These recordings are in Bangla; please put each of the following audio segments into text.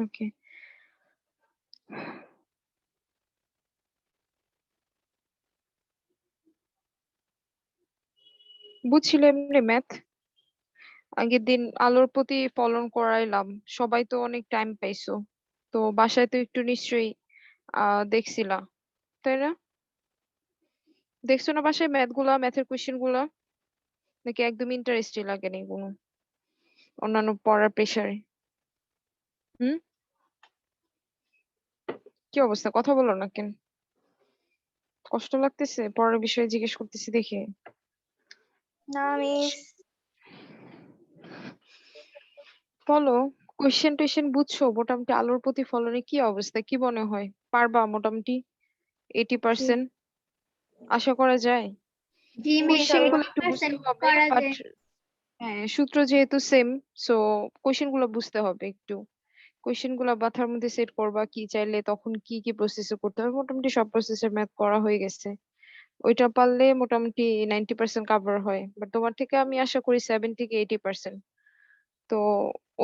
ওকে, বুঝছিলে এমনি ম্যাথ? আগের দিন আলোর প্রতি ফলন করাইলাম, সবাই তো অনেক টাইম পাইছো, তো বাসায় তো একটু নিশ্চয়ই দেখছিলা, তাই না? দেখছো না বাসায় ম্যাথ গুলা, ম্যাথের কোয়েশ্চেন গুলা? নাকি একদম ইন্টারেস্টই লাগেনি কোনো অন্যান্য পড়ার প্রেসারে? হুম, কি অবস্থা, কথা বলো না কেন? কষ্ট লাগতেছে পড়ার বিষয়ে জিজ্ঞেস করতেছি দেখে? না মিস। বলো, কোয়েশ্চেন টোয়েশ্চেন বুঝছো মোটামুটি? আলোর প্রতি ফলনে কি অবস্থা, কি মনে হয়? পারবা মোটামুটি 80% আশা করা যায়? জি মিস, কোয়েশ্চেন গুলো একটু বুঝতে 80% হবে, করা বাট যায়। হ্যাঁ, সূত্র যেহেতু সেম, সো কোয়েশ্চেন গুলো বুঝতে হবে একটু। কোয়েশ্চেন গুলো মাথার মধ্যে সেট করবা, কি চাইলে তখন কি কি প্রসেসে করতে হবে। মোটামুটি সব প্রসেসের ম্যাথ করা হয়ে গেছে, ওইটা পারলে মোটামুটি 90% কাভার হয়। বাট তোমার থেকে আমি আশা করি 70 থেকে 80%। তো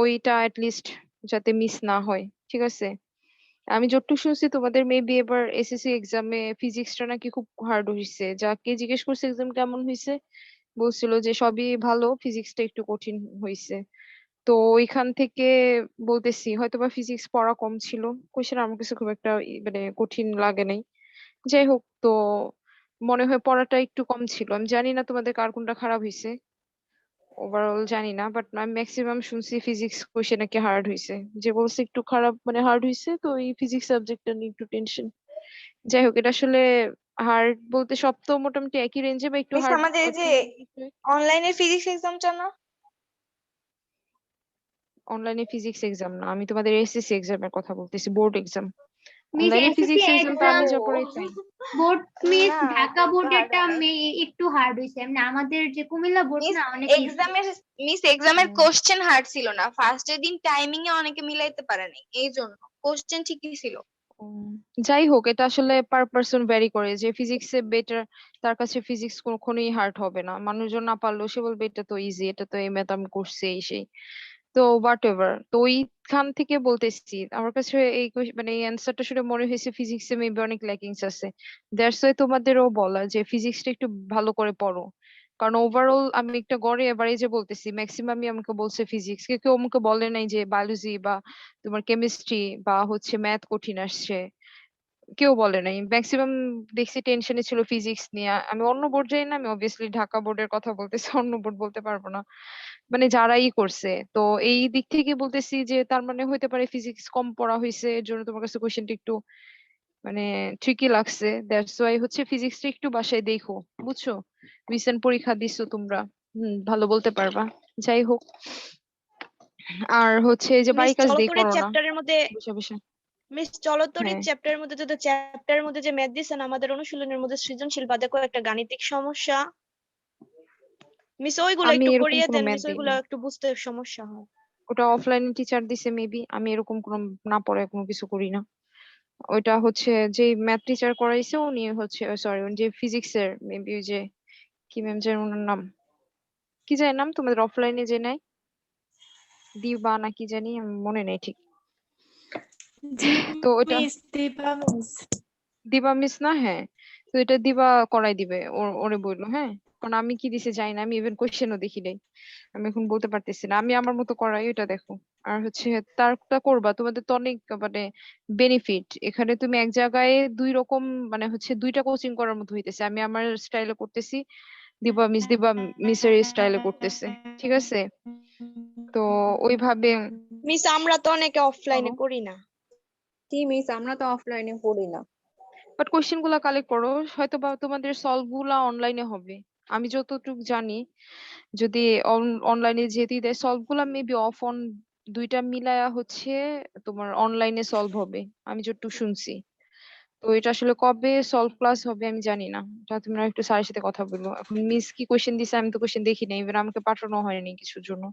ওইটা লিস্ট যাতে মিস না হয়, ঠিক আছে? আমি যতটুকু শুনছি তোমাদের মেবি এবার এসএসসি এক্সামে ফিজিক্সটা নাকি খুব হার্ড হয়েছে। যাকে জিজ্ঞেস করছে এক্সাম কেমন হয়েছে, বলছিল যে সবই ভালো, ফিজিক্সটা একটু কঠিন হয়েছে। তো ওইখান থেকে বলতেছি হয়তোবা ফিজিক্স পড়া কম ছিল, কোশ্চেন আমার কাছে খুব একটা মানে কঠিন লাগে নাই। যাই হোক, তো মনে হয় পড়াটা একটু কম ছিল। আমি জানি না তোমাদের কার কোনটা খারাপ হয়েছে, ওভারঅল জানি না, বাট আমি ম্যাক্সিমাম শুনছি ফিজিক্স কোশ্চেন নাকি হার্ড হয়েছে। যে বলছে একটু খারাপ মানে হার্ড হয়েছে, তো এই ফিজিক্স সাবজেক্টটা নিয়ে একটু টেনশন। যাই হোক, এটা আসলে হার্ড বলতে সব তো মোটামুটি একই রেঞ্জে বা একটু মিস হার্ড। আমাদের এই যে অনলাইনে ফিজিক্স এক্সামটা না? অনলাইনে ফিজিক্স এক্সাম না, আমি তোমাদের এসএসসি এক্সামের কথা বলতেছি, বোর্ড এক্সাম। মিস অনলাইনে এসএসসি ফিজিক্স এক্সামটা এক্সাম আমি যা পড়াই তাই। বোর্ড, মিস না, ঢাকা এটা একটু হার্ড বোর্ডেরটা হয় নাই। একটু হার্ড হয়েছে। মানে আমাদের যে কুমিল্লা বোর্ড মিস না অনেক ইজি। এক্সামের এক্সামের কোশ্চেন হার্ড ছিল না, ফার্স্টের দিন টাইমিং এ অনেকে মিলাইতে পারে নাই, এই জন্য কোশ্চেন ঠিকই ছিল। উম, যাই হোক, এটা আসলে পার পার্সন ভ্যারি করে। যে ফিজিক্সে বেটার, তার কাছে ফিজিক্স কখনোই হার্ড হবে না। মানুষজন না পারলেও সে বলবে এটা তো ইজি, এটা তো এই ম্যাথ আমি করছি এই সেই। তো হোয়াট এভার, তো ওইখান থেকে বলতেছি আমার কাছে এই মানে এই অ্যান্সারটা শুনে মনে হয়েছে ফিজিক্সে মেবি অনেক ল্যাকিংস আছে। দ্যাটস ওয়াই তোমাদেরও বলা যে ফিজিক্সটা একটু ভালো করে পড়ো। কারণ ওভারঅল আমি একটা গড়ে এবারে যে বলতেছি ম্যাক্সিমামই আমাকে বলছে ফিজিক্স, কেউ কেউ আমাকে বলে নাই যে বায়োলজি বা তোমার কেমিস্ট্রি বা হচ্ছে ম্যাথ কঠিন আসছে, কেউ বলে নাই। ম্যাক্সিমাম দেখছি টেনশনে ছিল ফিজিক্স নিয়ে। আমি অন্য বোর্ড যাই না, আমি অবভিয়াসলি ঢাকা বোর্ডের কথা বলতেছি, অন্য বোর্ড বলতে পারবো না। মানে যারাই করছে, তো এই দিক থেকে বলতেছি যে তার মানে হইতে পারে ফিজিক্স কম পড়া হয়েছে, এর জন্য তোমার কাছে কোশ্চেনটা একটু মানে ট্রিকি লাগছে। দ্যাটস ওয়াই হচ্ছে ফিজিক্সটা একটু বাসায় দেখো, বুঝছো? রিসেন্ট পরীক্ষা দিছো তোমরা, ভালো বলতে পারবা। যাই হোক, আর হচ্ছে এই যে মিস বাড়ি কাজ দিয়ে চলতরির করো না চ্যাপ্টারের মধ্যে বসে বসে। মিস চলতরির হ্যাঁ, চ্যাপ্টারের মধ্যে যদি চ্যাপ্টারের মধ্যে যে ম্যাথ দিছেন আমাদের অনুশীলনের মধ্যে সৃজনশীল বাদে একটা গাণিতিক সমস্যা, মিস ওইগুলো আমি একটু এরকম করিয়ে কোনো দেন, ম্যাথ মিস ওইগুলো দিইনি। একটু বুঝতে সমস্যা হয়। ওটা অফলাইনে টিচার দিছে মেবি, আমি এরকম কোনো না পড়ায় কোনো কিছু করি না। ওইটা হচ্ছে যে ম্যাথ টিচার করাইছে উনি হচ্ছে, সরি, যে ফিজিক্স এর মেবি, ওই যে কি ম্যাম যেন ওনার নাম, কি জানি নাম তোমাদের অফলাইনে যে নাই, দিবা না কি জানি, আমার মনে নেই ঠিক। জি তো ওইটা মিস, দীপা মিস। দিবা মিস না? হ্যাঁ, তো এটা দিবা করাই দিবে, ওরে বললো। হ্যাঁ, কারণ আমি কি দিছে জানি না, আমি ইভেন কোশ্চেনও দেখি নাই, আমি এখন বলতে পারতেছি না। আমি আমার মতো করাই, ওটা দেখো। আর হচ্ছে তারটা করবা, তোমাদের তো অনেক মানে বেনিফিট এখানে। তুমি এক জায়গায় দুই রকম মানে হচ্ছে দুইটা কোচিং করার মতো হইতেছে। আমি আমার স্টাইলে করতেছি, দিবা মিসের স্টাইলে করতেছে, ঠিক আছে? তো ওইভাবে মিস আমরা তো অনেকে অফলাইনে করো, করি না। জি মিস, আমরা তো অফলাইনে পড়ি না। বাট কোশ্চেন গুলা কালেক্ট করো, হয়তো বা তোমাদের সলভ গুলা অনলাইনে হবে। আমি যতটুকু জানি, যদি অনলাইনে যেতে দেয় সলভ গুলা মেবি অফ অন দুইটা মিলায়া হচ্ছে তোমার অনলাইনে সলভ হবে, আমি যতটুকু শুনছি। তো এটা আসলে কবে সলভ ক্লাস হবে আমি জানি না, তা তোমরা একটু স্যারের সাথে কথা বলবো। এখন মিস কি কোশ্চেন দিছে আমি তো কোশ্চেন দেখি না, ইভেন আমাকে পাঠানো হয়নি কিছুর জন্য।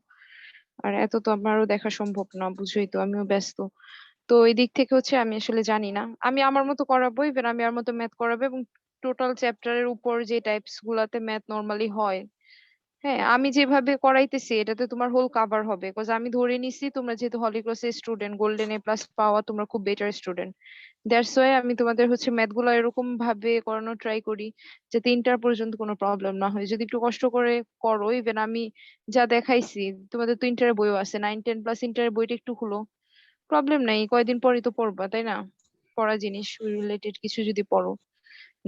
আর এত তো আমারও দেখা সম্ভব না, বুঝোই তো আমিও ব্যস্ত। তো এই দিক থেকে হচ্ছে আমি আসলে জানি না, আমি আমার মতো করাবো, ইভেন আমি আমার মতো ম্যাথ করাবো। এবং টোটাল চ্যাপ্টারের উপর যে টাইপস গুলাতে ম্যাথ নর্মালি হয়, হ্যাঁ, আমি যেভাবে করাইতেছি এটাতে তোমার হোল কাভার হবে, বিকজ আমি ধরে নিছি তোমরা যেহেতু হলি ক্রসের স্টুডেন্ট, গোল্ডেন এ প্লাস পাওয়া তোমরা খুব বেটার স্টুডেন্ট। দ্যাটস ওয়াই আমি তোমাদের হচ্ছে ম্যাথ গুলো এরকম ভাবে করানো ট্রাই করি যাতে ইন্টার পর্যন্ত কোনো প্রবলেম না হয়। যদি একটু কষ্ট করে করো, ইভেন আমি যা দেখাইছি তোমাদের তো ইন্টারের বইও আছে, 9, 10 প্লাস ইন্টারের বইটা একটু খুলো, প্রবলেম নাই, কয়দিন পরই তো পড়বা তাই না? পড়া জিনিস রিলেটেড কিছু যদি পড়ো।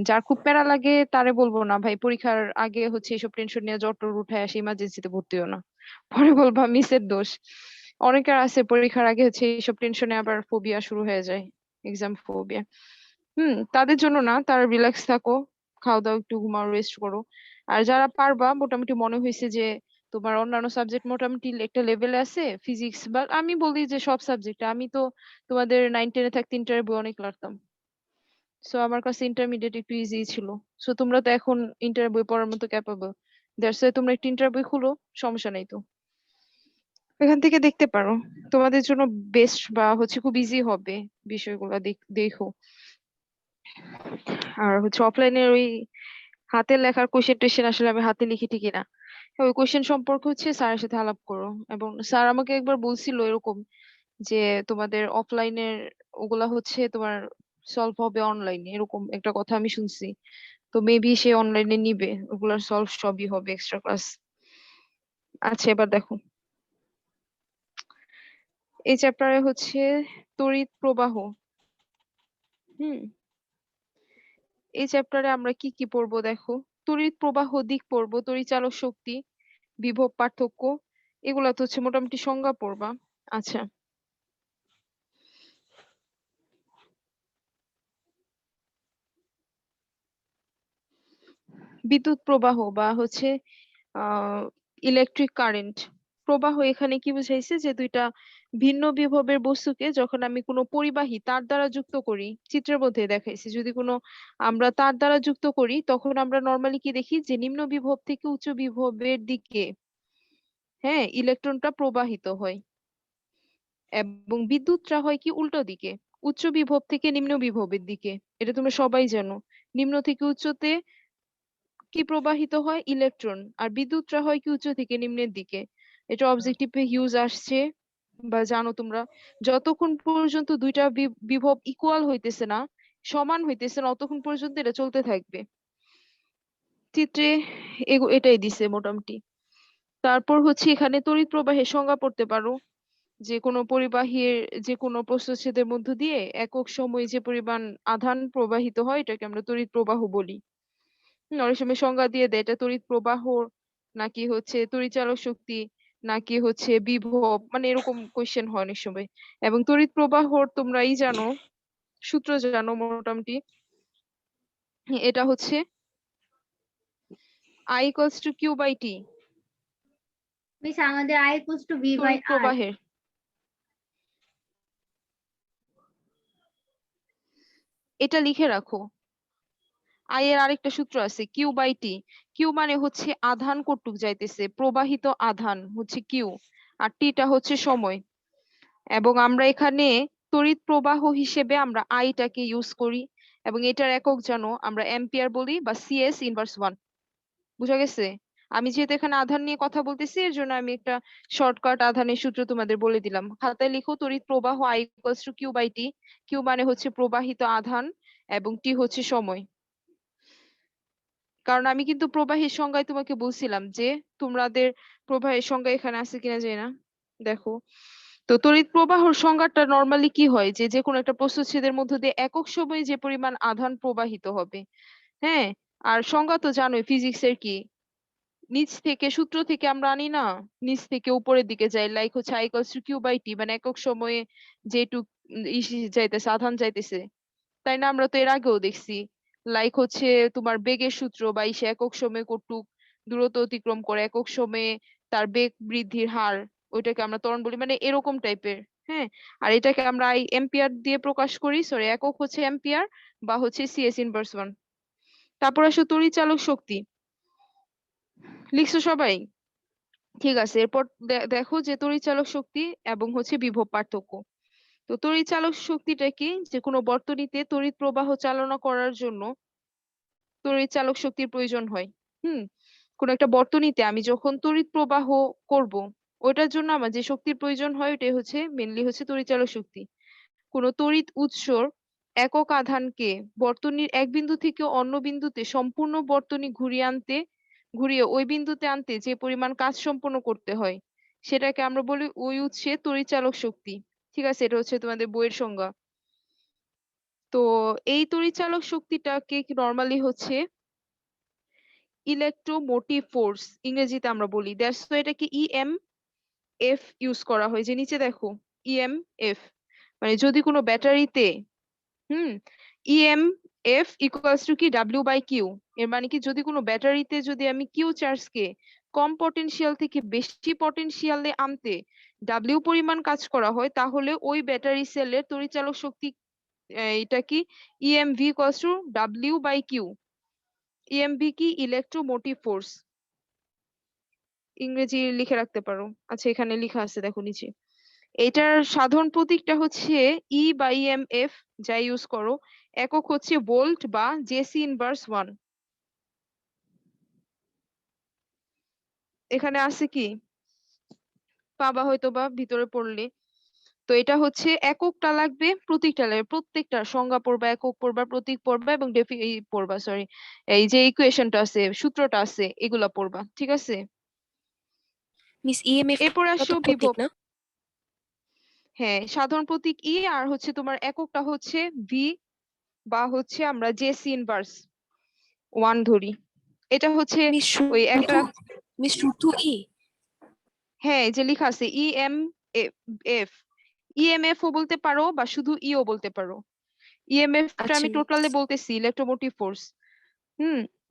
যার খুব প্যারা লাগে তারে বলবো না ভাই পরীক্ষার আগে হচ্ছে এসব টেনশন নিয়ে জ্বর টর উঠায় আসে ইমার্জেন্সিতে ভর্তি হও না, পরে বলবা মিসের দোষ। অনেকের আছে পরীক্ষার আগে হচ্ছে এইসব টেনশনে আবার ফোবিয়া শুরু হয়ে যায়, এক্সাম ফোবিয়া। তাদের জন্য না, তারা রিল্যাক্স থাকো, খাও দাও, একটু ঘুমাও, রেস্ট করো। আর যারা পারবা, মোটামুটি মনে হয়েছে যে তোমার অন্যান্য সাবজেক্ট মোটামুটি একটা লেভেলে আছে, ফিজিক্স বা আমি বলি যে সব সাবজেক্ট, আমি তো তোমাদের 9, 10-এ থাকতে ইন্টারের বই অনেক লাগতাম। সো আমার কাছে ইন্টারমিডিয়েট একটু ইজি ছিল। সো তোমরা তো এখন ইন্টার বই পড়ার মতো ক্যাপাবল, দ্যাটস ওয়াই তোমরা একটু ইন্টার বই খুলো, সমস্যা নাই তো, এখান থেকে দেখতে পারো, তোমাদের জন্য বেস্ট বা হচ্ছে খুব ইজি হবে বিষয়গুলো, দেখো। আর হচ্ছে অফলাইনের ওই হাতের লেখার কোশ্চেন টোশ্চেন আসলে আমি হাতে লিখি ঠিকই না, ওই কোশ্চেন সম্পর্কে হচ্ছে স্যারের সাথে আলাপ করো। এবং স্যার আমাকে একবার বলছিল এরকম যে তোমাদের অফলাইনের ওগুলা হচ্ছে তোমার সলভ হবে অনলাইনে, এরকম একটা কথা আমি শুনছি। তো মেবি সে অনলাইনে নিবে, ওগুলার সলভ সবই হবে এক্সট্রা ক্লাস। আচ্ছা, এবার দেখো এই চ্যাপ্টারে হচ্ছে তড়িৎ প্রবাহ। হুম এই চ্যাপ্টারে আমরা কি কি পড়বো দেখো, তড়িৎ প্রবাহ দিক পড়বো, তড়িচালক শক্তি, বিভব পার্থক্য, এগুলা তো হচ্ছে মোটামুটি সংজ্ঞা পড়বা। আচ্ছা, বিদ্যুৎ প্রবাহ বা হচ্ছে ইলেকট্রিক কারেন্ট প্রবাহ, এখানে কি বুঝাইছে যে দুইটা ভিন্ন বিভবের বস্তুকে যখন আমি কোনো পরিবাহী তার দ্বারা যুক্ত করি, চিত্রের মধ্যে দেখাইছি, যদি কোনো আমরা তার দ্বারা যুক্ত করি তখন আমরা নর্মালি কি দেখি যে নিম্ন বিভব থেকে উচ্চ বিভবের দিকে, হ্যাঁ, ইলেকট্রনটা প্রবাহিত হয়। এবং বিদ্যুৎটা হয় কি উল্টো দিকে, উচ্চ বিভব থেকে নিম্ন বিভবের দিকে, এটা তোমরা সবাই জানো। নিম্ন থেকে উচ্চতে কি প্রবাহিত হয়, ইলেকট্রন, আর বিদ্যুৎটা হয় কি উচ্চ থেকে নিম্নের দিকে। এটা অবজেক্টিভে হিউজ আসছে বা জানো তোমরা, যতক্ষণ পর্যন্ত দুইটা বিভব ইকুয়াল হইতেছে না, সমান হইতেছে না, ততক্ষণ পর্যন্ত এটা চলতে থাকবে। চিত্রে এটাই দিছে মোটামুটি। তারপর হচ্ছে এখানে তড়িৎ প্রবাহের সংজ্ঞা পড়তে পারো, যে কোনো পরিবাহীর যে কোনো প্রস্থচ্ছেদের মধ্য দিয়ে একক সময়ে যে পরিমাণ আধান প্রবাহিত হয় এটাকে আমরা তড়িৎ প্রবাহ বলি। অনেক সময় সংজ্ঞা দিয়ে দেয় এটা তড়িৎ প্রবাহ নাকি হচ্ছে তড়িচালক শক্তি নাকি হচ্ছে বিভব, মানে এরকম কোশ্চেন হয় অনেক সময়। এবং তড়িৎ প্রবাহর তোমরা জানো, সূত্র জানো মোটামুটি, এটা হচ্ছে I equals to Q by T, miss আমাদের I equals to V by তড়িৎ R। প্রবাহের। এটা লিখে রাখো, আই এর আরেকটা সূত্র আছে কিউ বাই টি। কিউ মানে হচ্ছে আধান কতটুক যাইতেছে, প্রবাহিত আধান হচ্ছে কিউ, আর টিটা হচ্ছে সময়। এবং আমরা এখানে তড়িৎ প্রবাহ হিসেবে আমরা আইটাকে ইউজ করি, এবং এটার একক জানো আমরা অ্যাম্পিয়ার বলি বা সিএস ইনভার্স 1। বুঝা গেছে? আমি যেহেতু এখানে আধান নিয়ে কথা বলতেছি এর জন্য আমি একটা শর্টকাট আধানের সূত্র তোমাদের বলে দিলাম। খাতায় লিখো তড়িৎ প্রবাহ I equals to Q by T. Q মানে হচ্ছে প্রবাহিত আধান এবং টি হচ্ছে সময়। কারণ আমি কিন্তু প্রবাহের সংজ্ঞায় তোমাকে বলছিলাম যে তোমাদের প্রবাহের সংজ্ঞা এখানে আছে কিনা জানি না, দেখো। তো তড়িৎ প্রবাহর সংজ্ঞাটা নর্মালি কি হয়, যে যে কোনো একটা প্রস্থচ্ছেদের মধ্য দিয়ে একক সময়ে যে পরিমাণ আধান প্রবাহিত হবে। হ্যাঁ, আর সংজ্ঞা তো জানোই ফিজিক্সের কি, নিচ থেকে সূত্র থেকে আমরা আনি না, নিচ থেকে উপরের দিকে যাই, লাইক হচ্ছে I equals to Q by T, মানে একক সময়ে যেটুক যাইতেছে আধান যাইতেছে, তাই না? আমরা তো এর আগেও দেখছি, লাইক হচ্ছে তোমার বেগের সূত্র বা ইসে একক সময়ে কতটুক দূরত্ব অতিক্রম করে, একক সময়ে তার বেগ বৃদ্ধির হার, ওইটাকে আমরা ত্বরণ বলি, মানে এরকম টাইপের। হ্যাঁ, আর এটাকে আমরা এম্পিয়ার দিয়ে প্রকাশ করি, সরি একক হচ্ছে এম্পিয়ার বা হচ্ছে সিএস ইনভার্স 1। তারপর আসো তড়িচালক শক্তি, লিখছো সবাই? ঠিক আছে, এরপর দেখো যে তড়িচালক শক্তি এবং হচ্ছে বিভব পার্থক্য। তো তড়িচালক শক্তিটা কি, যে কোনো বর্তনীতে তড়িৎ প্রবাহ চালনা করার জন্য তড়িৎ চালক শক্তির প্রয়োজন হয়। হুম কোন একটা বর্তনীতে আমি যখন তড়িৎ প্রবাহ করব, ওইটার জন্য আমার যে শক্তির প্রয়োজন হয় ওটাই হচ্ছে মেনলি হচ্ছে তড়িৎচালক শক্তি। কোন তড়িৎ উৎসর একক আধানকে বর্তনীর এক বিন্দু থেকে অন্য বিন্দুতে সম্পূর্ণ বর্তনী ঘুরিয়ে ওই বিন্দুতে আনতে যে পরিমাণ কাজ সম্পন্ন করতে হয় সেটাকে আমরা বলি ওই উৎসের তড়িৎচালক শক্তি। ঠিক আছে, এটা হচ্ছে তোমাদের বইয়ের সংজ্ঞা। তো এই তড়িৎচালক শক্তিটাকে নরমালি হচ্ছে ইলেকট্রোমোটিভ ফোর্স ইংরেজিতে আমরা বলি। দ্যাটস ওয়াই এটাকে ইএমএফ ইউজ করা হয়। যে নিচে দেখো ইএমএফ, মানে যদি কোনো ব্যাটারিতে ইএমএফ ইকুয়ালস টু কি ডাব্লিউ বাই কিউ। এর মানে কি যদি কোনো ব্যাটারিতে যদি আমি কিউ চার্জকে কম পটেনশিয়াল থেকে বেশি পটেনশিয়ালে আনতে ডাব্লিউ পরিমাণ কাজ করা হয় তাহলে ওই ব্যাটারি সেলের তড়িৎচালক শক্তি এটা কি EMF equals to W by Q. EMF কি ইলেকট্রোমোটিভ ফোর্স, ইংরেজি লিখে রাখতে পারো। আচ্ছা এখানে লেখা আছে দেখো নিচে। এটার সাধারণ প্রতীকটা হচ্ছে ই বা ইএমএফ যা ইউজ করো, একক হচ্ছে ভোল্ট বা জেসি ইনভার্স 1। এখানে আছে কি পাবা হয়তো বা ভিতরে পড়লে। তো এটা হচ্ছে এককটা লাগবে, প্রতীকটা লাগবে, প্রত্যেকটা সংজ্ঞা পড়বা, একক পড়বা, প্রতীক পড়বা এবং পড়বা, সরি এই যে ইকুয়েশনটা আছে সূত্রটা আছে এগুলা পড়বা। ঠিক আছে, মিস ইএমএফ এরপর তো আসো প্রতীক বিভব। না? হ্যাঁ, সাধারণ প্রতীক ই, আর হচ্ছে তোমার এককটা হচ্ছে ভি বা হচ্ছে আমরা জেসি ইনভার্স 1 ধরি। এটা হচ্ছে মিস ওই একটা, শুধু ই? হ্যাঁ এই যে লেখা আছে ইএমএফ। ইএমএফ ও বলতে পারো বা শুধু ইও বলতে পারো। ইএমএফটা আমি আচ্ছা টোটালে বলতেছি electromotive force.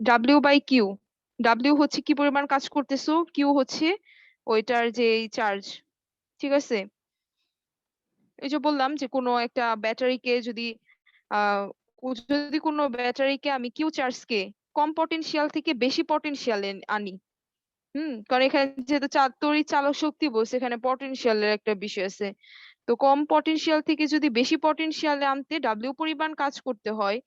W by Q. W হচ্ছে কি পরিমাণ কাজ করতেছো, কিউ হচ্ছে ওইটার যে চার্জ। ঠিক আছে, এই যে বললাম যে কোনো একটা ব্যাটারিকে যদি আহ যদি কোনো ব্যাটারিকে আমি কিউ চার্জকে কম পটেনশিয়াল থেকে বেশি পটেনশিয়ালে আনি, কারণ এখানে যেহেতু তড়িৎ চালক শক্তি বলছে এখানে পটেনশিয়ালের একটা বিষয় আছে। তো কম পটেনশিয়াল থেকে যদি বেশি পটেনশিয়ালে আনতে ডাব্লিউ পরিমাণ কাজ করতে হয়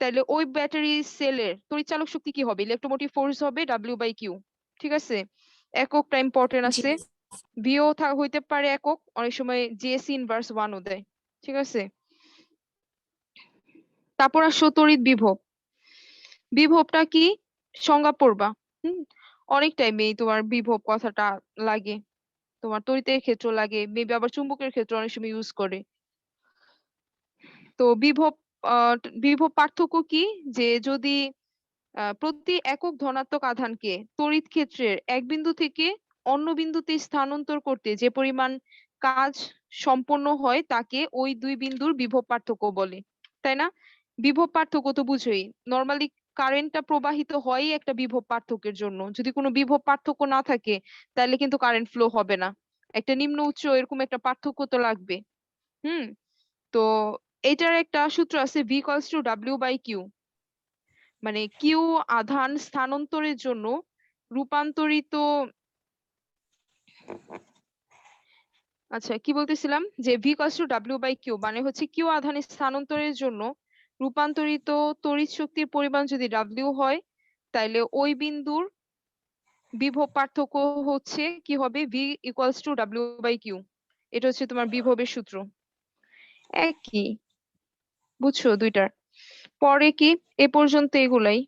তাহলে ওই ব্যাটারি সেলের তড়িৎচালক শক্তি কি হবে, ইলেকট্রোমোটিভ ফোর্স হবে ডাব্লিউ বাই কিউ। ঠিক আছে, এককটা ইম্পর্টেন্ট জি আছে। ভিও হইতে পারে একক, অনেক সময় জেএসি ইনভার্স 1 ও দেয়। ঠিক আছে, তারপর আসো তড়িৎ বিভব। বিভবটা কি সংজ্ঞা পড়বা। হুম অনেক টাইমে তোমার বিভব কথাটা লাগে, তোমার তড়িতের ক্ষেত্র লাগে, মেবি আবার চুম্বকের ক্ষেত্রে অনেক সময় ইউজ করে। তো বিভব বিভব পার্থক্য কি, যে যদি প্রতি একক ধনাত্মক আধানকে তড়িৎ ক্ষেত্রের এক বিন্দু থেকে অন্য বিন্দুতে স্থানান্তর করতে যে পরিমাণ কাজ সম্পন্ন হয় তাকে ওই দুই বিন্দুর বিভব পার্থক্য বলে। তাই না? বিভব পার্থক্য তো বুঝোই, নর্মালি কারেন্টটা প্রবাহিত হয় একটা বিভব পার্থক্যের জন্য। যদি কোনো বিভব পার্থক্য না থাকে তাহলে কিন্তু কারেন্ট ফ্লো হবে না। একটা নিম্ন উচ্চ এরকম একটা পার্থক্য তো লাগবে। হুম তো এটার একটা সূত্র আছে V equals to W by Q. মানে কিউ আধান স্থানান্তরের জন্য রূপান্তরিত, আচ্ছা কি বলতেছিলাম, যে V equals to W by Q মানে হচ্ছে কিউ আধান স্থানান্তরের জন্য রূপান্তরিত তড়িৎ শক্তির পরিমাণ যদি ডাব্লিউ হয় তাহলে ওই বিন্দুর বিভব পার্থক্য হচ্ছে কি হবে, V equals to W by Q. এটা হচ্ছে তোমার বিভবের সূত্র। একই, বুঝছো দুইটার? পরে কি এ পর্যন্ত এগুলাই।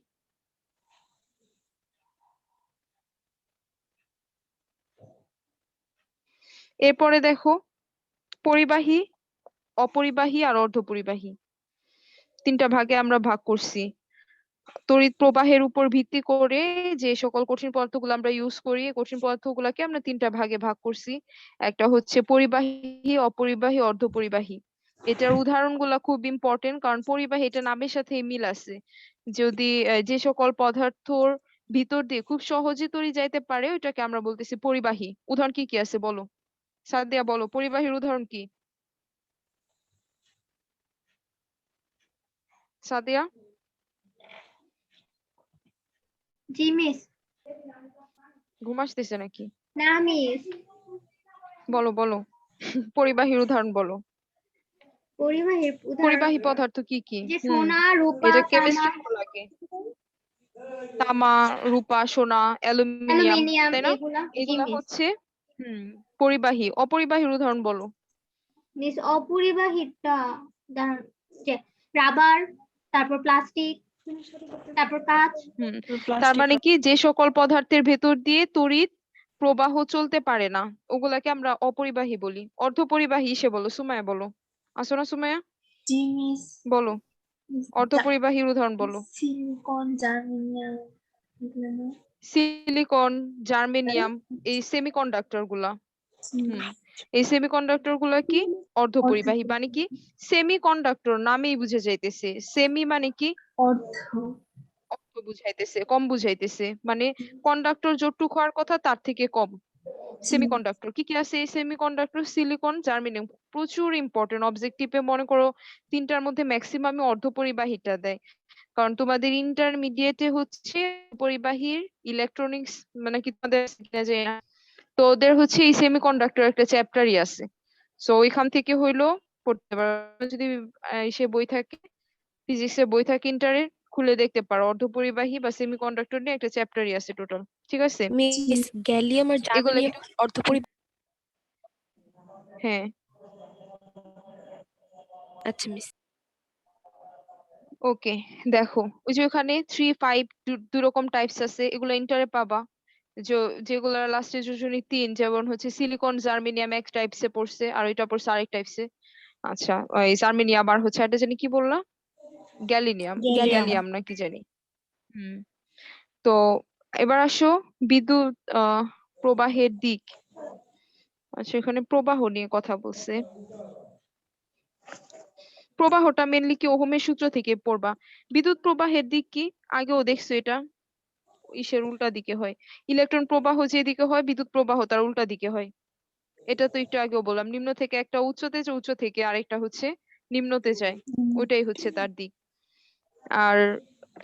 এরপরে দেখো পরিবাহী, অপরিবাহী আর অর্ধপরিবাহী তিনটা ভাগে আমরা ভাগ করছি। তড়িৎ প্রবাহের উপর ভিত্তি করে যে সকল কঠিন পদার্থগুলো আমরা ইউজ করি, কঠিন পদার্থগুলোকে আমরা তিনটা ভাগে ভাগ করছি। একটা হচ্ছে পরিবাহী, অপরিবাহী, অর্ধপরিবাহী। এটার উদাহরণগুলো খুব ইম্পর্টেন্ট, কারণ পরিবাহী এটা নামের সাথে মিল আছে। যদি যে সকল পদার্থর ভিতর দিয়ে খুব সহজে তড়িৎ যাইতে পারে ওইটাকে আমরা বলতেছি পরিবাহী। উদাহরণ কি কি আছে বলো, সাদিয়া বলো পরিবাহীর উদাহরণ কি? সাদিয়া জি মিস। ঘুম আসতেছে নাকি? না মিস। বলো বলো পরিবাহীর উদাহরণ বলো। পরিবাহীর উদাহরণ পরিবাহী পদার্থ কি কি? যে সোনা, রূপা, এটা তামা। কেমিস্ট্রি লাগে। তামা, রূপা, সোনা, অ্যালুমিনিয়াম, অ্যালুমিনিয়াম তাই না? এগুলা জি এগুলা মিস। হচ্ছে পরিবাহী। অপরিবাহীর উদাহরণ বলো। মিস অপরিবাহিতা দাঁড়ান, যে রাবার, তারপর প্লাস্টিক, তারপর কাঁচ। হুম তার প্লাস্টিক মানে কি, যে সকল পদার্থের ভেতর দিয়ে তড়িৎ প্রবাহ চলতে পারে না ওগুলাকে আমরা অপরিবাহী বলি। অর্ধপরিবাহী সে বলো, সুমাইয়া বলো। আসো না সুমাইয়া, জি মিস। বলো অর্ধপরিবাহীর উদাহরণ বলো। সিলিকন, জার্মেনিয়াম, এগুলো না? সিলিকন, জার্মেনিয়াম, এই সেমিকন্ডাক্টর গুলা। এই সেমিকন্ডাক্টর গুলা কি অর্ধপরিবাহী। মানে কি, সেমিকন্ডাক্টর নামেই বুঝে যাইতেছে। সেমি মানে কি, অর্ধ। অল্প বুঝাইতেছে, কম বুঝাইতেছে। মানে কন্ডাক্টর যতটুকু হওয়ার কথা তার থেকে কম। সেমিকন্ডাক্টর কি কি আছে? এই সেমিকন্ডাক্টর, সিলিকন, জার্মেনিয়াম প্রচুর ইম্পর্টেন্ট। অবজেক্টিভে মনে করো তিনটার মধ্যে ম্যাক্সিমাম অর্ধপরিবাহীটা দেয়, কারণ তোমাদের ইন্টারমিডিয়েটে হচ্ছে পরিবাহীর ইলেকট্রনিক্স মানে কি তোমাদের আছে কিনা জানি না। তো ওদের হচ্ছে এই সেমিকন্ডাক্টর একটা চ্যাপ্টারই আছে। সো ওইখান থেকে হইলো পড়তে পারো। যদি সে বই থাকে, ফিজিক্সের বই থাকে ইন্টারের, খুলে দেখতে পারো অর্ধপরিবাহী বা সেমিকন্ডাক্টর নিয়ে একটা চ্যাপ্টারই আছে টোটাল। ঠিক আছে, মিস গ্যালিয়াম আর এগুলো জার্মেনিয়াম একটু অর্ধপরিবাহী। হ্যাঁ। আচ্ছা মিস। ওকে, দেখো ওই যে ওখানে 3, 5 দুই রকম টাইপস আছে, এগুলো ইন্টারে পাবা। যেগুলো লাস্টে যোজনী 3, যেমন হচ্ছে সিলিকন, জার্মেনিয়াম এক টাইপসে পড়ছে, আর ওইটা পড়ছে আরেক টাইপসে। আচ্ছা, ওই জার্মেনিয়াম আর হচ্ছে একটা জানি কি বললা, গ্যালিনিয়াম, গ্যালিয়াম। গ্যালিয়াম না কি জানি। হুম তো এবার আসো বিদ্যুৎ প্রবাহের দিক। আচ্ছা, এখানে প্রবাহ নিয়ে কথা বলছে। প্রবাহটা মেনলি কি ওহমের সূত্র থেকে পড়বা। বিদ্যুৎ প্রবাহের দিক কি, আগেও দেখছো এটা, ইসের উল্টা দিকে হয়। ইলেকট্রন প্রবাহ যেদিকে হয়, বিদ্যুৎ প্রবাহ তার উল্টা দিকে হয়। এটা তো একটু আগেও বললাম, নিম্ন থেকে একটা উচ্চতে যায়, উচ্চ থেকে আরেকটা হচ্ছে নিম্নতে যায়, ওইটাই হচ্ছে তার দিক। আর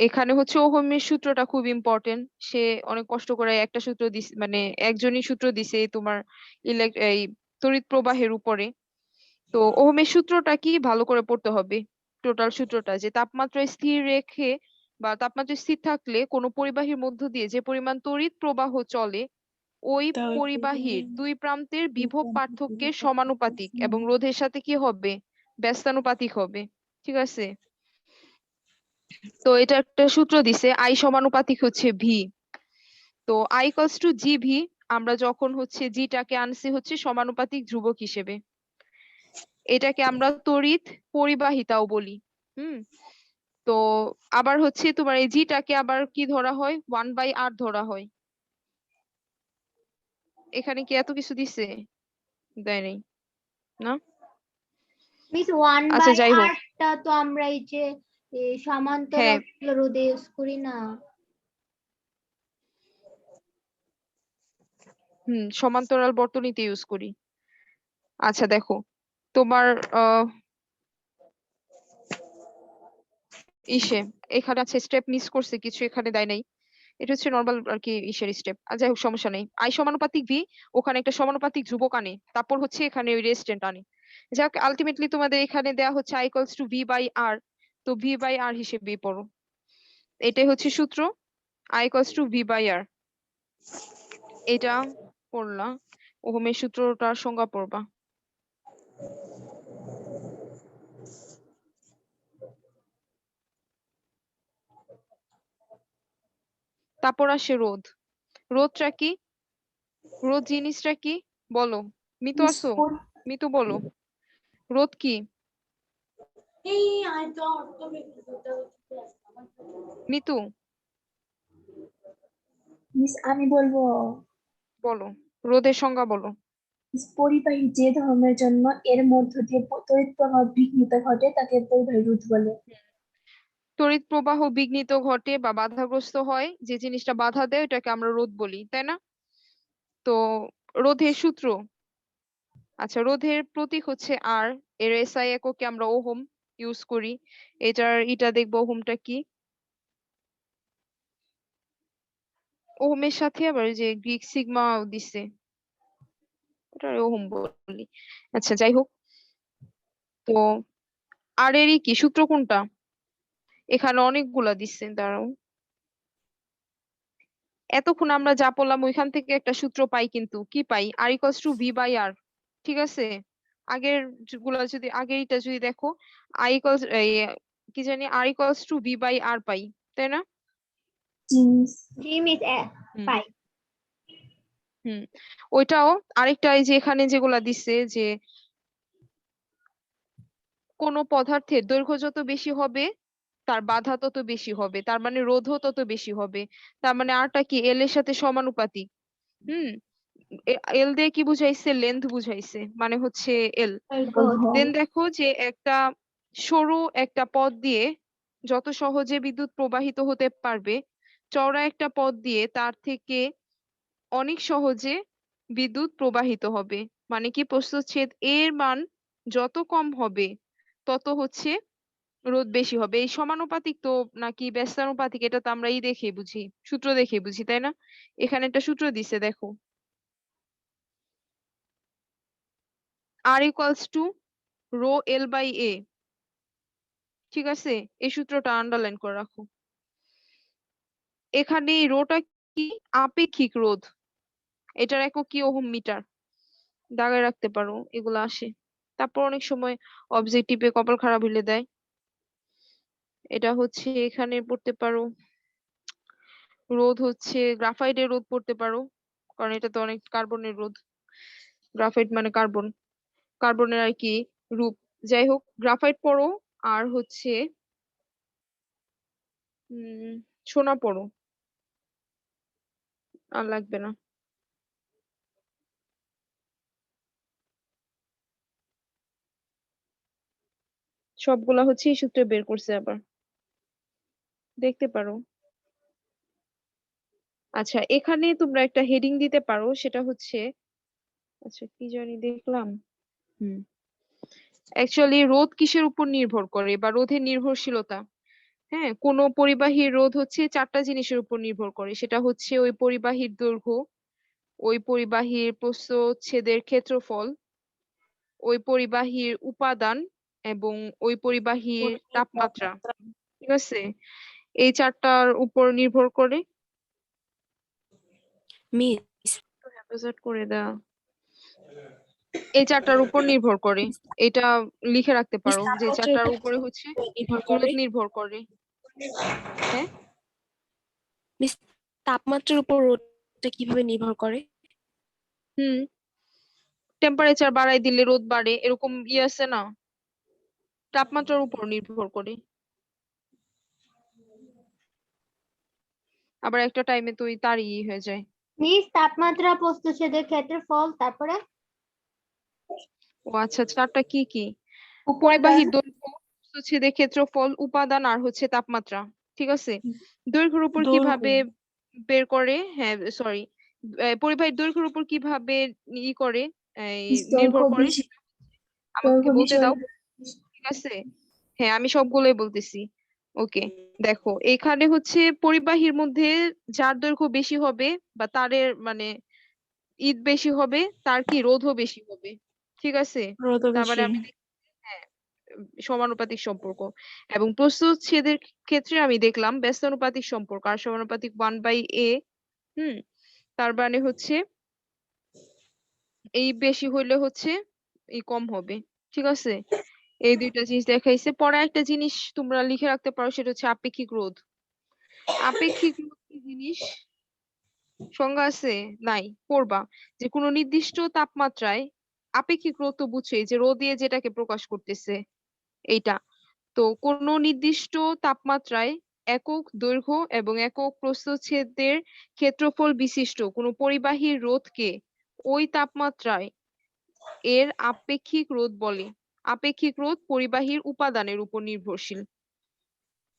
এখানে হচ্ছে ওহমের সূত্রটা খুব ইম্পর্টেন্ট। সে অনেক কষ্ট করে একটা সূত্র দিছে, মানে একজনই সূত্র দিছে এই তোমার এই তড়িৎ প্রবাহের উপরে। তো ওহমের সূত্রটা কি ভালো করে পড়তে হবে। টোটাল সূত্রটা যে তাপমাত্রা স্থির রেখে বা তাপমাত্রা স্থির থাকলে কোনো পরিবাহীর মধ্য দিয়ে যে পরিমাণ তড়িৎ প্রবাহ চলে, ওই পরিবাহীর দুই প্রান্তের বিভব পার্থক্যের সমানুপাতিক এবং রোধের সাথে কি হবে, ব্যস্তানুপাতিক হবে। ঠিক আছে, তো এটা একটা সূত্র দিছে, আই সমানুপাতিক হচ্ছে ভি। তো I equals two G V. আমরা যখন হচ্ছে জিটাকে আনছি হচ্ছে সমানুপাতিক ধ্রুবক হিসেবে, এটাকে আমরা তড়িৎ পরিবাহিতাও বলি। হুম তো আবার হচ্ছে তোমার এই জিটাকে আবার কি ধরা হয়, 1/r ধরা হয়। এখানে কি এত কিছু দিছে? দেয় নাই না? মিস ওয়ান আচ্ছা বাই যাই হোক, আরটা তো আমরা এই যে হ্যাঁ সমান্তরাল রোধে ইউজ করি না। সমান্তরাল বর্তনীতে ইউজ করি। আচ্ছা দেখো, তোমার আহ ইসে এখানে আছে স্টেপ মিস করছে কিছু, এখানে দেয় নাই। এটা হচ্ছে নর্মাল আর কি ইসের স্টেপ। আর যাই হোক, সমস্যা নেই। আই সমানুপাতিক ভি, ওখানে একটা সমানুপাতিক ধ্রুবক আনে, তারপর হচ্ছে এখানে ওই রেস্টেন্ট আনে। যাক, আলটিমেটলি তোমাদের এখানে দেয়া হচ্ছে I equals to V by R. তো ভি বাই আর হিসেবে পড়ো, এটাই হচ্ছে সূত্র, I equals to V by R. এটা পড়লা, ওহমের সূত্রটার সংজ্ঞা পড়বা। তারপর আসে রোধ। রোধটা কি, রোধ জিনিসটা কি বলো। মিতু আসো, মিতু বলো রোধ কি। মিতু মিস আমি বলবো, বলো, রোধের সংজ্ঞা বলো। পরিবাহী যে ধর্মের জন্য এর মধ্য দিয়ে তড়িৎ প্রবাহ বিঘ্নিত ঘটে তাকে পরিবাহী রোধ বলে। তড়িৎ প্রবাহ বিঘ্নিত ঘটে বা বাধাগ্রস্ত হয়, যে জিনিসটা বাধা দেয় ওটাকে আমরা রোধ বলি, তাই না? তো রোধের সূত্র, আচ্ছা রোধের প্রতীক হচ্ছে আর, এর এসআই এককে আমরা ওহম ইউজ করি। এটা দেখবো ওহমটা কি। ওহমের সাথে আবার যে গ্রিক সিগমা দিছে, ওটা ওহম বলি। আচ্ছা যাই হোক, তো আর এরই কি সূত্র কোনটা, এখানে অনেকগুলা দিচ্ছে, দাঁড়াও। এতক্ষণ আমরা যা পড়লাম ওইখান থেকে একটা সূত্র পাই, কিন্তু কি পাই? আর ইকুয়ালস টু ভি বাই আর। ঠিক আছে, আগের গুলা যদি আগেরটা যদি দেখো, আই ইকুয়ালস কি জানি আর ইকুয়ালস টু ভি বাই আর পাই, তাই না? জি মিস। জি মিস হুম পাই। হুম ওইটাও আরেকটা, এই যে এখানে যেগুলা দিচ্ছে যে কোন পদার্থের দৈর্ঘ্য যত বেশি হবে তার বাধা তত বেশি হবে, তার মানে রোধও তত বেশি হবে। তার মানে আরটা কি এল এর সাথে সমানুপাতিক। হুম এল দিয়ে কি বুঝাইছে? লেন্থ বুঝাইছে, মানে হচ্ছে এল। দেন দেখো যে একটা সরু একটা পথ দিয়ে যত সহজে বিদ্যুৎ প্রবাহিত হতে পারবে, চওড়া একটা পথ দিয়ে তার থেকে অনেক সহজে বিদ্যুৎ প্রবাহিত হবে। মানে কি, প্রস্থচ্ছেদ এর মান যত কম হবে তত হচ্ছে রোধ বেশি হবে। এই সমানুপাতিক তো নাকি ব্যস্তানুপাতিক, এটা তো আমরা দেখে বুঝি, সূত্র দেখে বুঝি, তাই না? এখানে একটা সূত্র দিছে দেখো, R equals to rho L by A. ঠিক আছে, এই সূত্রটা আন্ডারলাইন করে রাখো। এখানে এই রোটা কি? আপেক্ষিক রোধ। এটার একক কি? Ohm metre. দাগায় রাখতে পারো, এগুলো আসে। তারপর অনেক সময় অবজেক্টিভে কপাল খারাপ হইলে দেয়। এটা হচ্ছে এখানে পড়তে পারো, রোধ হচ্ছে গ্রাফাইটের রোধ পড়তে পারো, কারণ এটা তো অনেক কার্বনের রোধ। গ্রাফাইট মানে কার্বন, কার্বনের আর কি রূপ। যাই হোক, গ্রাফাইট পড়ো, আর হচ্ছে সোনা পড়ো, আর লাগবে না। সবগুলা হচ্ছে এই সূত্রে বের করছে, আবার দেখতে পারো। আচ্ছা, এখানে তোমরা একটা হেডিং দিতে পারো, সেটা হচ্ছে, আচ্ছা কি জানি দেখলাম, অ্যাকচুয়ালি রোধ কিসের উপর নির্ভর করে বা রোধের নির্ভরশীলতা। হ্যাঁ, কোন পরিবাহীর রোধ হচ্ছে 4টা জিনিসের উপর নির্ভর করে। সেটা হচ্ছে ওই পরিবাহীর দৈর্ঘ্য, ওই পরিবাহীর প্রস্থচ্ছেদের ক্ষেত্রফল, ওই পরিবাহীর উপাদান, এবং ওই পরিবাহীর তাপমাত্রা। ঠিক আছে, এই 4টার উপর নির্ভর করে। মিস হেফাজত করে দাও। এই 4টার উপর নির্ভর করে, এটা লিখে রাখতে পারো যে 4টার উপরে হচ্ছে নির্ভর রোধ করে। নির্ভর করে। হ্যাঁ, মিস তাপমাত্রার উপর রোদটা কিভাবে নির্ভর করে? হুম টেম্পারেচার বাড়াই দিলে রোদ বাড়ে, এরকম আছে না? তাপমাত্রার উপর নির্ভর করে। আবার একটা টাইমে তো তারই হয়ে যায়। মিস তাপমাত্রা, প্রস্থচ্ছেদের ক্ষেত্রফল, তারপরে ও আচ্ছা, 4টা কি কি? উপাদান, পরিবাহীর দৈর্ঘ্য, প্রস্থচ্ছেদের ক্ষেত্রফল, উপাদান, আর হচ্ছে তাপমাত্রা। ঠিক আছে, দৈর্ঘ্যের উপর কিভাবে বের করে, হ্যাঁ সরি, পরিবাহীর দৈর্ঘ্যের উপর কিভাবে করে, নির্ভর দৈর্ঘ্য করে, বেশি, আমাকে দৈর্ঘ্য বলতে বেশি দাও। হলে ঠিক আছে, হ্যাঁ আমি সবগুলোই বলতেছি। ওকে, দেখো এখানে হচ্ছে পরিবাহীর মধ্যে যার দৈর্ঘ্য বেশি হবে বা তারের মানে ঈদ বেশি হবে, তার কি রোধও বেশি হবে। ঠিক আছে, তার মানে আমি হ্যাঁ সমানুপাতিক সম্পর্ক। এবং প্রস্থচ্ছেদের ক্ষেত্রে আমি দেখলাম ব্যস্তানুপাতিক সম্পর্ক, আর সমানুপাতিক 1/a। তার মানে হচ্ছে এই বেশি হইলে হচ্ছে এই কম হবে। ঠিক আছে, এই দুইটা জিনিস দেখাইছে। পরে একটা জিনিস তোমরা লিখে রাখতে পারো, সেটা হচ্ছে আপেক্ষিক রোধ। আপেক্ষিক রোধ কি জিনিস? সংজ্ঞা আছে? নাই, পড়বা যে কোনো নির্দিষ্ট তাপমাত্রায় আপেক্ষিক রোধ তো বুঝছোই, যে রো দিয়ে যেটাকে প্রকাশ করতেছে এইটা। তো কোন নির্দিষ্ট তাপমাত্রায় একক দৈর্ঘ্য এবং একক প্রস্থচ্ছেদের ক্ষেত্রফল বিশিষ্ট কোন পরিবাহীর রোধকে ওই তাপমাত্রায় এর আপেক্ষিক রোধ বলে। আপেক্ষিক রোধ পরিবাহীর উপাদানের উপর নির্ভরশীল।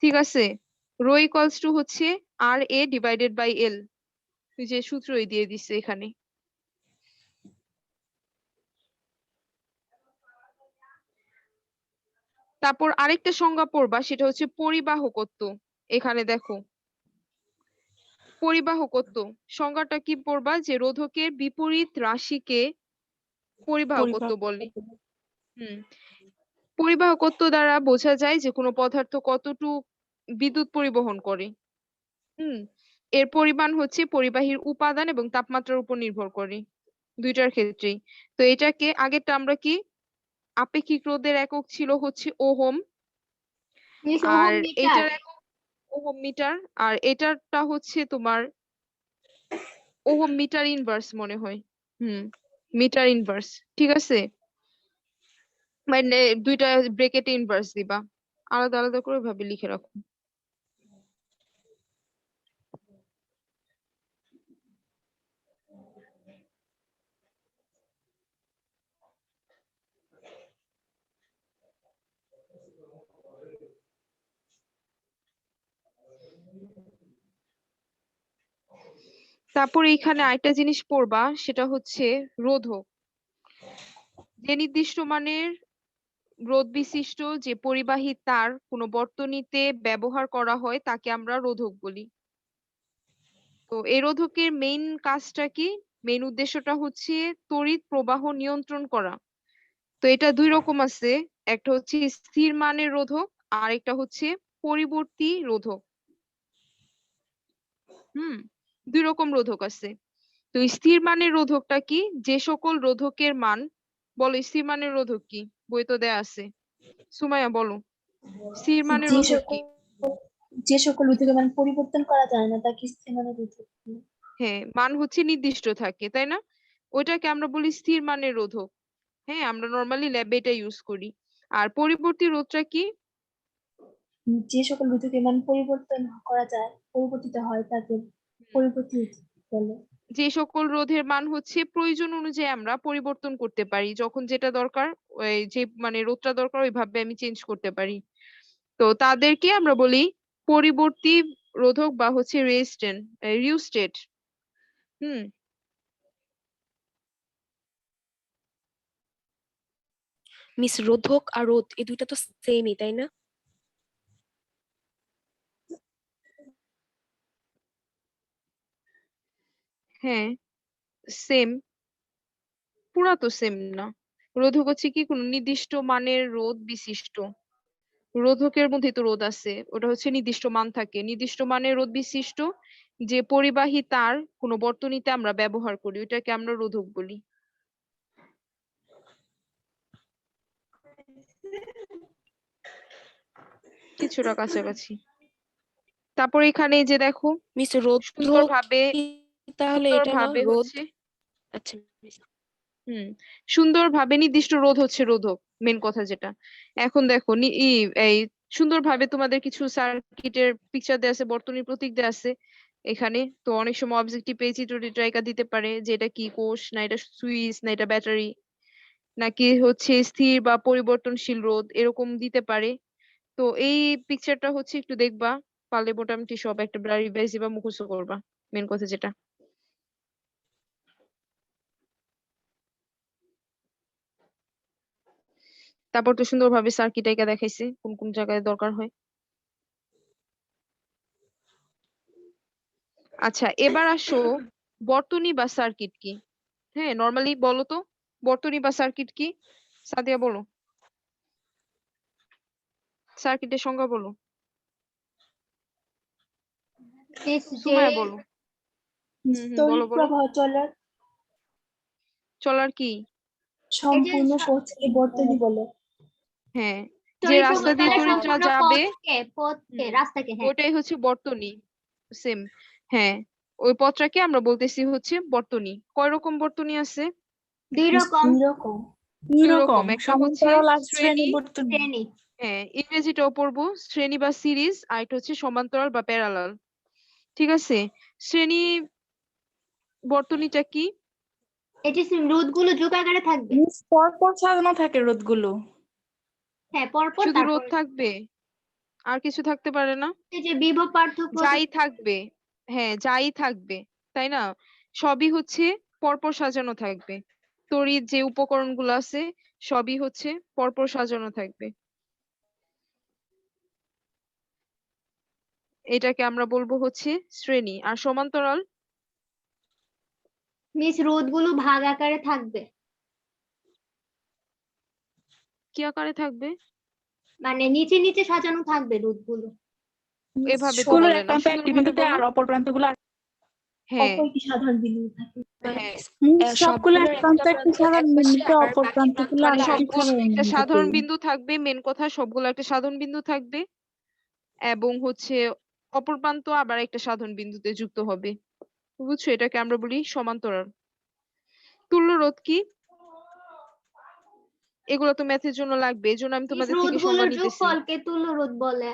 ঠিক আছে, রো ইকুয়ালস টু হচ্ছে আর এ ডিভাইডেড বাই এল, যে সূত্রই দিয়ে দিচ্ছে এখানে। তারপর আরেকটা সংজ্ঞা পড়বা, সেটা হচ্ছে পরিবাহকত্ব। এখানে দেখো, পরিবাহকত্ব সংজ্ঞাটা কি পড়বা, যে রোধকের বিপরীত রাশিকে পরিবাহকত্ব বলে। পরিবাহকত্ব দ্বারা বোঝা যায় যে কোনো পদার্থ কতটুকু বিদ্যুৎ পরিবহন করে। হুম এর পরিমাণ হচ্ছে পরিবাহীর উপাদান এবং তাপমাত্রার উপর নির্ভর করে, দুইটার ক্ষেত্রেই। তো এটাকে আগেরটা আমরা কি আপেক্ষিক রোধের একক ছিল হচ্ছে ওহম, মিস আর ওহম মিটার। এটার একক ওহম মিটার, আর এটারটা হচ্ছে তোমার ওহম মিটার ইনভার্স মনে হয়। মিটার ইনভার্স, ঠিক আছে, মানে দুইটা ব্রেকেটে ইনভার্স দিবা, আলাদা আলাদা করে ভাবে লিখে রাখো। তারপর এখানে আরেকটা জিনিস পড়বা, সেটা হচ্ছে রোধক। যে নির্দিষ্ট মানের রোধ বিশিষ্ট যে পরিবাহী তার কোনো বর্তনীতে ব্যবহার করা হয় তাকে আমরা রোধক বলি। তো এই রোধকের মেইন কাজটা কি, মেইন উদ্দেশ্যটা হচ্ছে তড়িৎ প্রবাহ নিয়ন্ত্রণ করা। তো এটা দুই রকম আছে, একটা হচ্ছে স্থির মানের রোধক আর একটা হচ্ছে পরিবর্তী রোধক। দুই রকম রোধক আছে। তো স্থির মানের রোধকটা কি, যে সকল রোধকের মান, বলো স্থির মানের রোধক কি, বই তো দেয়া আছে, সুমাইয়া বলো স্থির মানের যে রোধক সকল কি? যে সকল রোধকের মান পরিবর্তন করা যায় না তাকে স্থির মানের রোধক বলে। হ্যাঁ, মান হচ্ছে নির্দিষ্ট থাকে, তাই না, ওইটাকে আমরা বলি স্থির মানের রোধক। হ্যাঁ, আমরা নর্মালি ল্যাবে এটা ইউজ করি। আর পরিবর্তী রোধটা কি? যে সকল রোধকের মান পরিবর্তন করা যায়, পরিবর্তিত হয় তাকে পরিবর্তী রোধক বলে। যে সকল রোধের মান হচ্ছে প্রয়োজন অনুযায়ী আমরা পরিবর্তন করতে পারি, যখন যেটা দরকার, ওই যে মানে রোধটা দরকার ওইভাবে আমি চেঞ্জ করতে পারি, তো তাদেরকে আমরা বলি পরিবর্তী রোধক বা হচ্ছে রিওস্টেট। হুম মিস রোধক আর রোধ এই দুইটা তো সেমই, তাই না? হ্যাঁ, সেম, পুরা তো সেম না। রোধক হচ্ছে কি কোনো নির্দিষ্ট মানের রোধ বিশিষ্ট, রোধকের মধ্যে তো রোধ আছে, ওটা হচ্ছে নির্দিষ্ট মান থাকে, নির্দিষ্ট মানের রোধ বিশিষ্ট যে পরিবাহী তার কোনো বর্তনীতে আমরা ব্যবহার করি ওইটাকে আমরা রোধক বলি। কিছুটা কাছাকাছি। তারপর এখানে এই যে দেখো মিস রোধক সুন্দরভাবে কি তাহলে এটা না, সুন্দরভাবে রোধ? হচ্ছে আচ্ছা মিস। সুন্দরভাবে নির্দিষ্ট রোধ হচ্ছে রোধক, মেন কথা যেটা। এখন দেখো এই সুন্দরভাবে তোমাদের কিছু সার্কিটের পিকচার দেওয়া আছে, বর্তনীর প্রতীক দেওয়া আছে এখানে। তো অনেক সময় অবজেক্টিভ এই চিত্রটা দিতে পারে যে এটা কি কোষ, না এটা সুইচ, না এটা ব্যাটারি, নাকি হচ্ছে স্থির বা পরিবর্তনশীল রোধ, এরকম দিতে পারে। তো এই পিকচারটা হচ্ছে একটু দেখবা, পারলে মোটামুটি সব একটা রিভাইজ বা মুখস্থ করবা, মেন কথা যেটা। তারপর তো সুন্দরভাবে সার্কিট এঁকে দেখাইছে কোন কোন জায়গায় দরকার হয়। আচ্ছা, এবার আসো বর্তনী বা সার্কিট কি। হ্যাঁ, নর্মালি বলো তো বর্তনী বা সার্কিট কি, সাদিয়া বলো, সার্কিটের সংজ্ঞা বলো, মিস যে সুমাইয়া বলো। বলো তড়িৎ বলো। প্রবাহ চলার চলার কি? এই যে সম্পূর্ণ পথকে বর্তনী বলে। হ্যাঁ, যে তড়িৎ রাস্তা প্রবাহ দিয়ে চলার তড়িৎটা সম্পূর্ণ যাবে, পথকে হুম, রাস্তাকে, হ্যাঁ। ওটাই হচ্ছে বর্তনী, সেম। হ্যাঁ, ওই পথটাকে আমরা বলতেছি হচ্ছে বর্তনী। কয় রকম বর্তনী আছে? দুই রকম দুই রকম। দুই রকম, একটা হচ্ছে সমান্তরাল আর শ্রেণী, শ্রেণীবর্তনী। শ্রেণী। হ্যাঁ ইংরেজিটাও পড়বো, শ্রেণী বা সিরিজ, আর একটা হচ্ছে সমান্তরাল বা প্যারালাল। ঠিক আছে, শ্রেণী বর্তনীটা কি? এটি রোধগুলো যুগাকারে থাকবে। পরপর সাজানো থাকে রোধগুলো। হ্যাঁ, পরপর। শুধু রোধ তারপর থাকবে, আর কিছু থাকতে পারে না? এই যে বিভব পার্থক্য যাই থাকবে, হ্যাঁ যাই থাকবে, তাই না, সবই হচ্ছে পরপর সাজানো থাকবে। তড়িৎ যে উপকরণগুলো আছে সবই হচ্ছে পরপর সাজানো থাকবে, এটাকে আমরা বলবো হচ্ছে শ্রেণী। আর সমান্তরাল মিস রোধগুলো ভাগ আকারে থাকবে, কি আকারে থাকবে? মানে নিচে নিচে সাজানো থাকবে রোধগুলো। এভাবে তো স্কুলের বলে এক না, প্রান্ত একটি সুন্দরভাবে বিন্দুতে বলো। আর অপর প্রান্তগুলো হ্যাঁ অপর একটি সাধারণ বিন্দু থাকে। হ্যাঁ সবগুলো সবগুলোর এক প্রান্ত একটা একটা প্রান্ত সাধারণ এক পাশে বিন্দুতে আর অপর বাকি প্রান্তগুলো প্রান্তগুলো আরেকটি সবগুলো সাধারণ একটা বিন্দুতে। সাধারণ বিন্দু থাকবে, মেন কথা সবগুলো একটা সাধারণ বিন্দু থাকবে এবং হচ্ছে অপর প্রান্ত আবার একটা সাধারণ বিন্দুতে যুক্ত হবে। বুঝছো, এটাকে আমরা বলি সমান্তরাল। তুল্য রোধ কি? এগুলো তো ম্যাথের জন্য লাগবে, এই জন্য আমি তোমাদের থেকে সংজ্ঞা রোধগুলোর নিতেছি। যোগফলকে তুল্য রোধ বলে।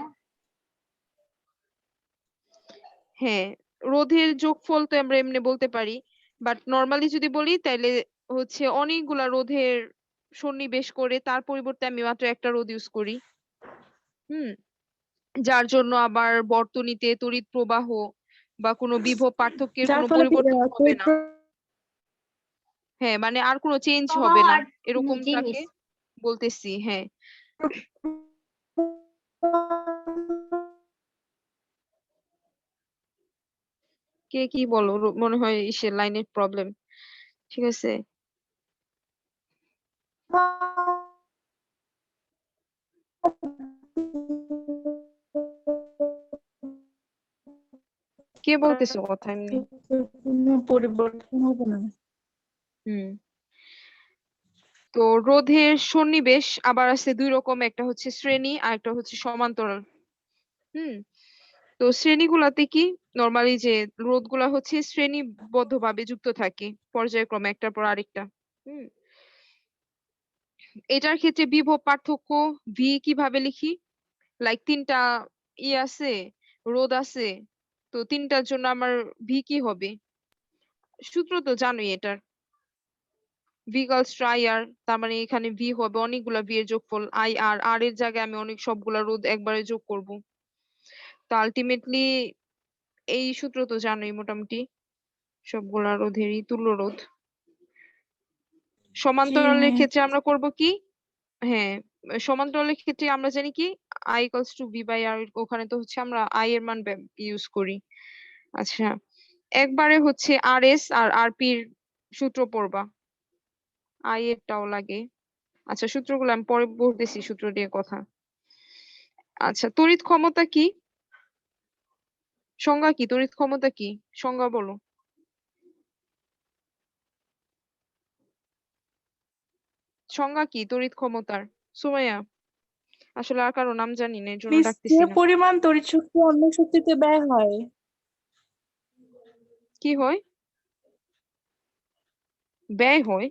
হ্যাঁ, রোধের যোগফল তো আমরা এমনি বলতে পারি, বাট নর্মালি যদি বলি তাহলে হচ্ছে অনেকগুলা রোধের সন্নিবেশ করে তার পরিবর্তে আমি মাত্র একটা রোধ ইউজ করি। যার জন্য আবার বর্তনীতে তড়িৎ প্রবাহ বা কোনো বিভব পার্থক্যের যার কোনো ফলে কি পরিবর্তন হবে না। তড়িৎ হ্যাঁ, মানে আর কোনো চেঞ্জ প্রবাহ হবে না, আর এরকমটাকে জিনিস। বলতেছি। হ্যাঁ, কে কি বলো? মনে হয় ইসের লাইনের প্রবলেম। ঠিক আছে, কে বলতেছো কথা এমনি? কোনো পরিবর্তন হবে না। হুম। তো রোধের সন্নিবেশ আবার আছে দুই রকম, একটা হচ্ছে শ্রেণী আর একটা হচ্ছে সমান্তরাল। হুম। তো শ্রেণীগুলাতে কি, নরমালি যে রোধগুলা হচ্ছে শ্রেণীবদ্ধভাবে যুক্ত থাকে পর্যায়ক্রমে একটার পর আরেকটা। হুম। এটার ক্ষেত্রে বিভব পার্থক্য ভি কিভাবে লিখি? লাইক তিনটা আছে, রোধ আছে, তো তিনটার জন্য আমার ভি কি হবে? সূত্র তো জানোই এটার, ভি ইকুয়ালস টু আই আর। তার মানে এখানে ভি হবে অনেকগুলা ভি এর যোগফল, আই আর, আর এর জায়গায় আমি অনেক সবগুলা রোধ একবারে যোগ করব। তো আলটিমেটলি এই সূত্র তো জানোই মোটামুটি, সবগুলা রোধেরই তুল্য রোধ। সমান্তরালের ক্ষেত্রে আমরা করব কি? হ্যাঁ, সমান্তরালের ক্ষেত্রে আমরা জানি কি, I equals to V by R. ওখানে তো হচ্ছে আমরা আই এর মান ইউজ করি। আচ্ছা, একবারে হচ্ছে আর এস আর আর পির সূত্র পড়বা, আই এরটাও লাগে। আচ্ছা, সূত্রগুলো আমি পরে বলতেছি, সূত্র দিয়ে কথা। আচ্ছা, তড়িৎ ক্ষমতা কি? সংজ্ঞা কি? তড়িৎ ক্ষমতা কি? সংজ্ঞা বলো। সংজ্ঞা কি তড়িৎ ক্ষমতার? সুমাইয়া, আসলে আর কারো নাম জানি না, এর জন্য মিস, যে ডাকতেছি না। পরিমাণ তড়িৎ শক্তি অন্য শক্তিতে ব্যয় হয়, কি হয়? ব্যয় হয়?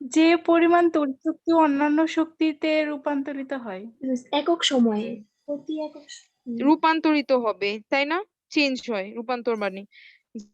যে পরিমাণ তড়িৎ শক্তি অন্যান্য শক্তিতে রূপান্তরিত হয়। একক সময়ে প্রতি একক রূপান্তরিত হবে, তাই না? চেঞ্জ হয়, রূপান্তর মানে